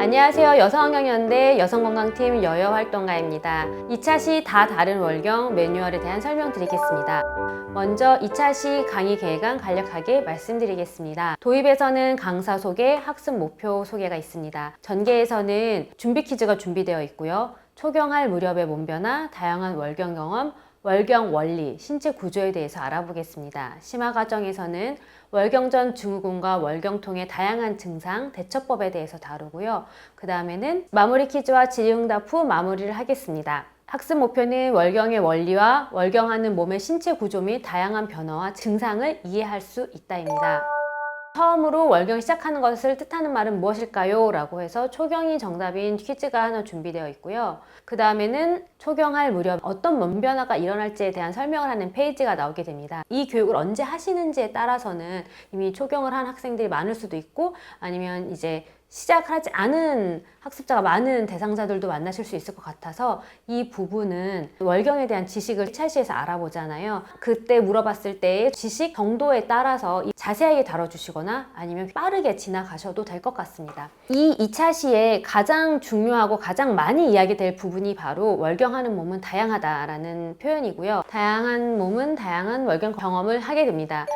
안녕하세요. 여성환경연대 여성건강팀 여여활동가입니다. 2차 시 다 다른 월경 매뉴얼에 대한 설명드리겠습니다. 먼저 2차 시 강의 계획안 간략하게 말씀드리겠습니다. 도입에서는 강사 소개, 학습 목표 소개가 있습니다. 전개에서는 준비 퀴즈가 준비되어 있고요. 초경할 무렵의 몸 변화, 다양한 월경 경험, 월경 원리, 신체 구조에 대해서 알아보겠습니다. 심화 과정에서는 월경 전 증후군과 월경통의 다양한 증상, 대처법에 대해서 다루고요. 그 다음에는 마무리 퀴즈와 질의응답 후 마무리를 하겠습니다. 학습 목표는 월경의 원리와 월경하는 몸의 신체 구조 및 다양한 변화와 증상을 이해할 수 있다입니다. 처음으로 월경이 시작하는 것을 뜻하는 말은 무엇일까요? 라고 해서 초경이 정답인 퀴즈가 하나 준비되어 있고요. 그 다음에는 초경할 무렵 어떤 몸 변화가 일어날지에 대한 설명을 하는 페이지가 나오게 됩니다. 이 교육을 언제 하시는지에 따라서는 이미 초경을 한 학생들이 많을 수도 있고 아니면 이제 시작하지 않은 학습자가 많은 대상자들도 만나실 수 있을 것 같아서 이 부분은 월경에 대한 지식을 2차 시에서 알아보잖아요. 그때 물어봤을 때의 지식 정도에 따라서 자세하게 다뤄주시거나 아니면 빠르게 지나가셔도 될 것 같습니다. 이 2차 시에 가장 중요하고 가장 많이 이야기될 부분이 바로 월경하는 몸은 다양하다라는 표현이고요. 다양한 몸은 다양한 월경 경험을 하게 됩니다.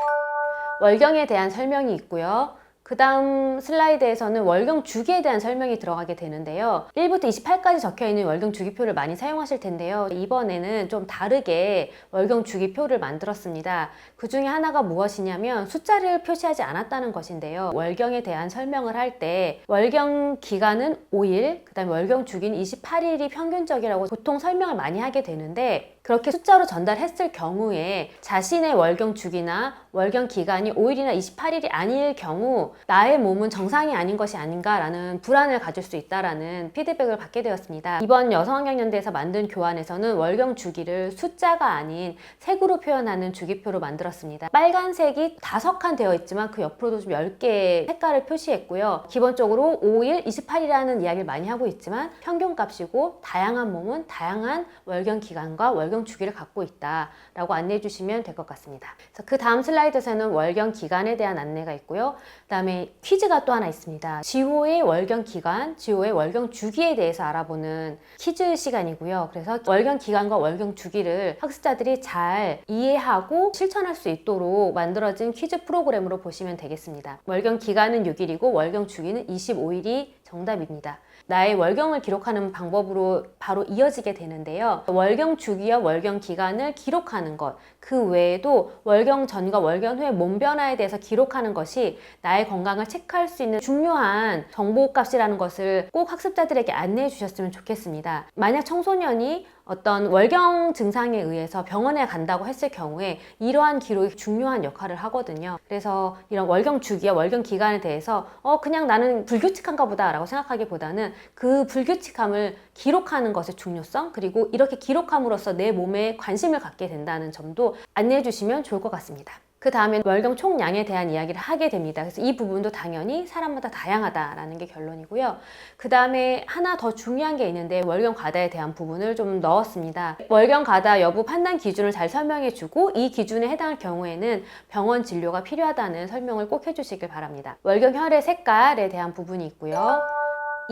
월경에 대한 설명이 있고요. 그 다음 슬라이드에서는 월경 주기에 대한 설명이 들어가게 되는데요. 1부터 28까지 적혀있는 월경 주기표를 많이 사용하실 텐데요. 이번에는 좀 다르게 월경 주기표를 만들었습니다. 그 중에 하나가 무엇이냐면 숫자를 표시하지 않았다는 것인데요. 월경에 대한 설명을 할 때 월경 기간은 5일, 그 다음에 월경 주기는 28일이 평균적이라고 보통 설명을 많이 하게 되는데 그렇게 숫자로 전달했을 경우에 자신의 월경 주기나 월경 기간이 5일이나 28일이 아닐 경우 나의 몸은 정상이 아닌 것이 아닌가라는 불안을 가질 수 있다라는 피드백을 받게 되었습니다. 이번 여성환경연대에서 만든 교환에서는 월경 주기를 숫자가 아닌 색으로 표현하는 주기표로 만들었습니다. 빨간색이 5칸 되어 있지만 그 옆으로도 좀 10개의 색깔을 표시했고요. 기본적으로 5일, 28일이라는 이야기를 많이 하고 있지만 평균값이고 다양한 몸은 다양한 월경 기간과 월경 주기를 갖고 있다라고 안내해 주시면 될 것 같습니다. 그래서 그 다음 슬라이드에서는 월경 기간에 대한 안내가 있고요. 그 다음에 퀴즈가 또 하나 있습니다. 지호의 월경 기간, 지호의 월경 주기에 대해서 알아보는 퀴즈 시간이고요. 그래서 월경 기간과 월경 주기를 학습자들이 잘 이해하고 실천할 수 있도록 만들어진 퀴즈 프로그램으로 보시면 되겠습니다. 월경 기간은 6일이고 월경 주기는 25일이 정답입니다. 나의 월경을 기록하는 방법으로 바로 이어지게 되는데요. 월경 주기와 월경 기간을 기록하는 것, 그 외에도 월경 전과 월경 후의 몸 변화에 대해서 기록하는 것이 나의 건강을 체크할 수 있는 중요한 정보값이라는 것을 꼭 학습자들에게 안내해 주셨으면 좋겠습니다. 만약 청소년이 어떤 월경 증상에 의해서 병원에 간다고 했을 경우에 이러한 기록이 중요한 역할을 하거든요. 그래서 이런 월경 주기와 월경 기간에 대해서 그냥 나는 불규칙한가 보다 라고 생각하기보다는 그 불규칙함을 기록하는 것의 중요성, 그리고 이렇게 기록함으로써 내 몸에 관심을 갖게 된다는 점도 안내해 주시면 좋을 것 같습니다. 그 다음에 월경 총량에 대한 이야기를 하게 됩니다. 그래서 이 부분도 당연히 사람마다 다양하다라는 게 결론이고요. 그 다음에 하나 더 중요한 게 있는데 월경 과다에 대한 부분을 좀 넣었습니다. 월경 과다 여부 판단 기준을 잘 설명해 주고 이 기준에 해당할 경우에는 병원 진료가 필요하다는 설명을 꼭 해주시길 바랍니다. 월경 혈의 색깔에 대한 부분이 있고요.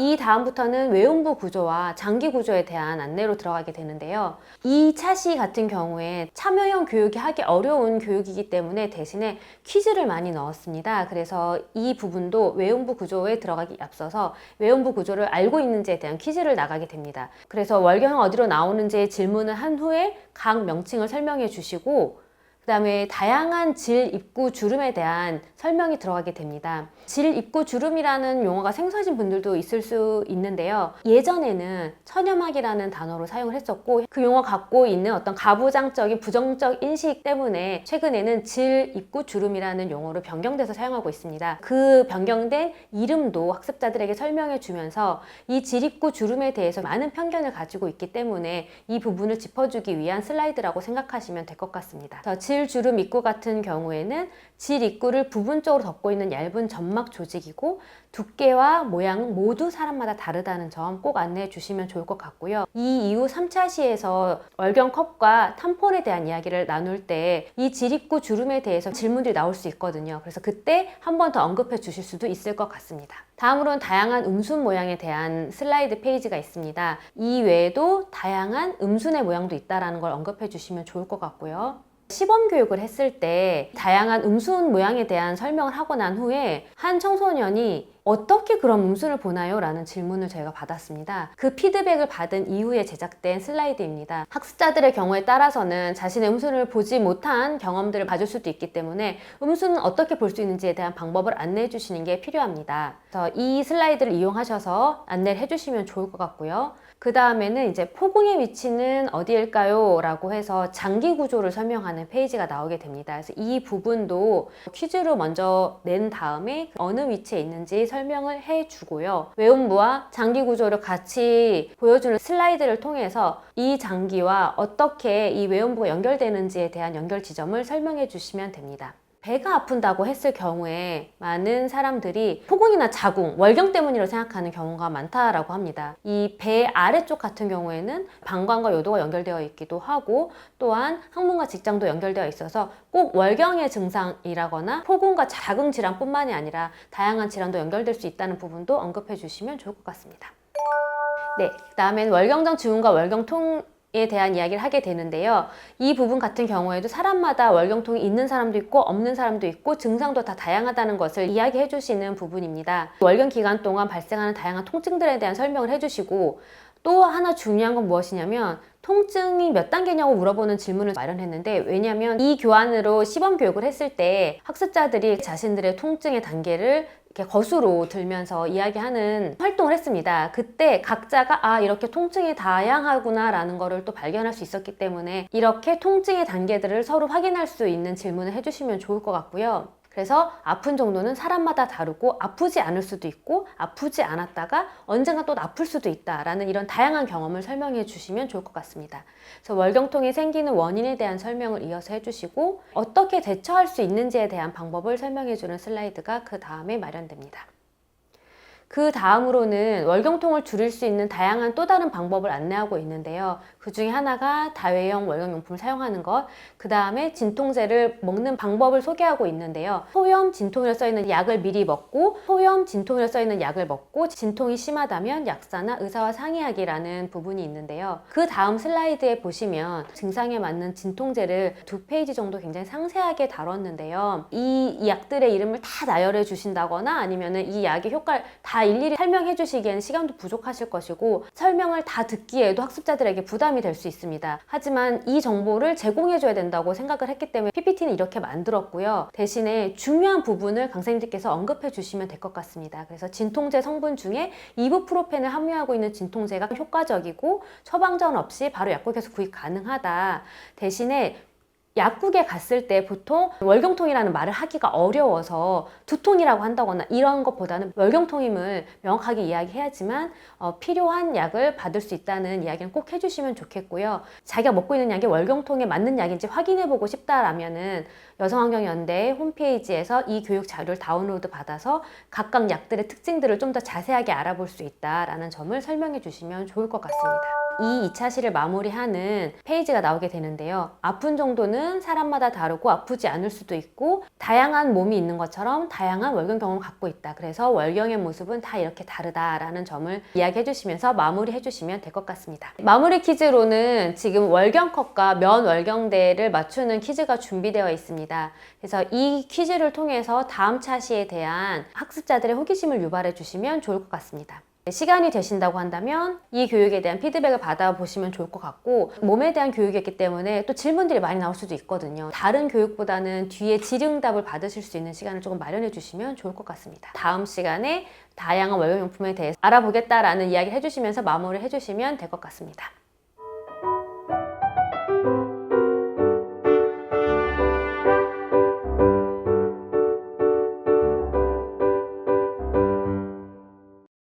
이 다음부터는 외음부 구조와 장기 구조에 대한 안내로 들어가게 되는데요. 이 차시 같은 경우에 참여형 교육이 하기 어려운 교육이기 때문에 대신에 퀴즈를 많이 넣었습니다. 그래서 이 부분도 외음부 구조에 들어가기 앞서서 외음부 구조를 알고 있는지에 대한 퀴즈를 나가게 됩니다. 그래서 월경 어디로 나오는지 질문을 한 후에 각 명칭을 설명해 주시고 그 다음에 다양한 질, 입구, 주름에 대한 설명이 들어가게 됩니다. 질, 입구, 주름이라는 용어가 생소하신 분들도 있을 수 있는데요. 예전에는 천여막이라는 단어로 사용을 했었고 그 용어 갖고 있는 어떤 가부장적인 부정적 인식 때문에 최근에는 질, 입구, 주름이라는 용어로 변경돼서 사용하고 있습니다. 그 변경된 이름도 학습자들에게 설명해 주면서 이 질, 입구, 주름에 대해서 많은 편견을 가지고 있기 때문에 이 부분을 짚어주기 위한 슬라이드라고 생각하시면 될 것 같습니다. 질, 질주름 입구 같은 경우에는 질 입구를 부분적으로 덮고 있는 얇은 점막 조직이고 두께와 모양은 모두 사람마다 다르다는 점 꼭 안내해 주시면 좋을 것 같고요. 이 이후 3차 시에서 월경컵과 탐폰에 대한 이야기를 나눌 때 이 질 입구 주름에 대해서 질문들이 나올 수 있거든요. 그래서 그때 한 번 더 언급해 주실 수도 있을 것 같습니다. 다음으로는 다양한 음순 모양에 대한 슬라이드 페이지가 있습니다. 이 외에도 다양한 음순의 모양도 있다는 걸 언급해 주시면 좋을 것 같고요. 시범 교육을 했을 때 다양한 음순 모양에 대한 설명을 하고 난 후에 한 청소년이 어떻게 그런 음순을 보나요? 라는 질문을 저희가 받았습니다. 그 피드백을 받은 이후에 제작된 슬라이드입니다. 학습자들의 경우에 따라서는 자신의 음순을 보지 못한 경험들을 봐줄 수도 있기 때문에 음순은 어떻게 볼 수 있는지에 대한 방법을 안내해 주시는 게 필요합니다. 그래서 이 슬라이드를 이용하셔서 안내를 해주시면 좋을 것 같고요. 그 다음에는 이제 포궁의 위치는 어디일까요? 라고 해서 장기 구조를 설명하는 페이지가 나오게 됩니다. 그래서 이 부분도 퀴즈로 먼저 낸 다음에 어느 위치에 있는지 설명을 해주고요. 외음부와 장기 구조를 같이 보여주는 슬라이드를 통해서 이 장기와 어떻게 이 외음부가 연결되는지에 대한 연결 지점을 설명해 주시면 됩니다. 배가 아픈다고 했을 경우에 많은 사람들이 포궁이나 자궁, 월경 때문이라고 생각하는 경우가 많다라고 합니다. 이 배 아래쪽 같은 경우에는 방광과 요도가 연결되어 있기도 하고 또한 항문과 직장도 연결되어 있어서 꼭 월경의 증상이라거나 포궁과 자궁 질환뿐만이 아니라 다양한 질환도 연결될 수 있다는 부분도 언급해 주시면 좋을 것 같습니다. 네, 그 다음엔 월경장 증후군과 월경통 에 대한 이야기를 하게 되는데요. 이 부분 같은 경우에도 사람마다 월경통이 있는 사람도 있고 없는 사람도 있고 증상도 다 다양하다는 것을 이야기해 주시는 부분입니다. 월경 기간 동안 발생하는 다양한 통증들에 대한 설명을 해주시고 또 하나 중요한 건 무엇이냐면 통증이 몇 단계냐고 물어보는 질문을 마련했는데 왜냐하면 이 교환으로 시범 교육을 했을 때 학습자들이 자신들의 통증의 단계를 이렇게 거수로 들면서 이야기하는 활동을 했습니다. 그때 각자가 이렇게 통증이 다양하구나 라는 거를 또 발견할 수 있었기 때문에 이렇게 통증의 단계들을 서로 확인할 수 있는 질문을 해주시면 좋을 것 같고요. 그래서 아픈 정도는 사람마다 다르고 아프지 않을 수도 있고 아프지 않았다가 언젠가 또 아플 수도 있다라는 이런 다양한 경험을 설명해 주시면 좋을 것 같습니다. 그래서 월경통이 생기는 원인에 대한 설명을 이어서 해주시고 어떻게 대처할 수 있는지에 대한 방법을 설명해 주는 슬라이드가 그 다음에 마련됩니다. 그 다음으로는 월경통을 줄일 수 있는 다양한 또 다른 방법을 안내하고 있는데요. 그 중에 하나가 다회용 월경용품을 사용하는 것, 그 다음에 진통제를 먹는 방법을 소개하고 있는데요. 소염 진통이라 써있는 약을 미리 먹고 소염 진통이라 써있는 약을 먹고 진통이 심하다면 약사나 의사와 상의하기라는 부분이 있는데요. 그 다음 슬라이드에 보시면 증상에 맞는 진통제를 2페이지 정도 굉장히 상세하게 다뤘는데요. 이 약들의 이름을 다 나열해 주신다거나 아니면 이 약의 효과를 다 일일이 설명해 주시기에는 시간도 부족하실 것이고 설명을 다 듣기에도 학습자들에게 부담이 될 수 있습니다. 하지만 이 정보를 제공해 줘야 된다고 생각을 했기 때문에 PPT는 이렇게 만들었고요. 대신에 중요한 부분을 강사님들께서 언급해 주시면 될 것 같습니다. 그래서 진통제 성분 중에 이부프로펜을 함유하고 있는 진통제가 효과적이고 처방전 없이 바로 약국에서 구입 가능하다. 대신에 약국에 갔을 때 보통 월경통이라는 말을 하기가 어려워서 두통이라고 한다거나 이런 것보다는 월경통임을 명확하게 이야기해야지만 필요한 약을 받을 수 있다는 이야기는 꼭 해주시면 좋겠고요. 자기가 먹고 있는 약이 월경통에 맞는 약인지 확인해보고 싶다라면은 여성환경연대 홈페이지에서 이 교육 자료를 다운로드 받아서 각각 약들의 특징들을 좀 더 자세하게 알아볼 수 있다라는 점을 설명해 주시면 좋을 것 같습니다. 이 2차 시를 마무리하는 페이지가 나오게 되는데요. 아픈 정도는 사람마다 다르고 아프지 않을 수도 있고 다양한 몸이 있는 것처럼 다양한 월경 경험을 갖고 있다. 그래서 월경의 모습은 다 이렇게 다르다라는 점을 이야기해 주시면서 마무리해 주시면 될 것 같습니다. 마무리 퀴즈로는 지금 월경컵과 면월경대를 맞추는 퀴즈가 준비되어 있습니다. 그래서 이 퀴즈를 통해서 다음 차시에 대한 학습자들의 호기심을 유발해 주시면 좋을 것 같습니다. 시간이 되신다고 한다면 이 교육에 대한 피드백을 받아보시면 좋을 것 같고 몸에 대한 교육이었기 때문에 또 질문들이 많이 나올 수도 있거든요. 다른 교육보다는 뒤에 질의응답을 받으실 수 있는 시간을 조금 마련해 주시면 좋을 것 같습니다. 다음 시간에 다양한 월경용품에 대해서 알아보겠다라는 이야기를 해주시면서 마무리를 해주시면 될 것 같습니다.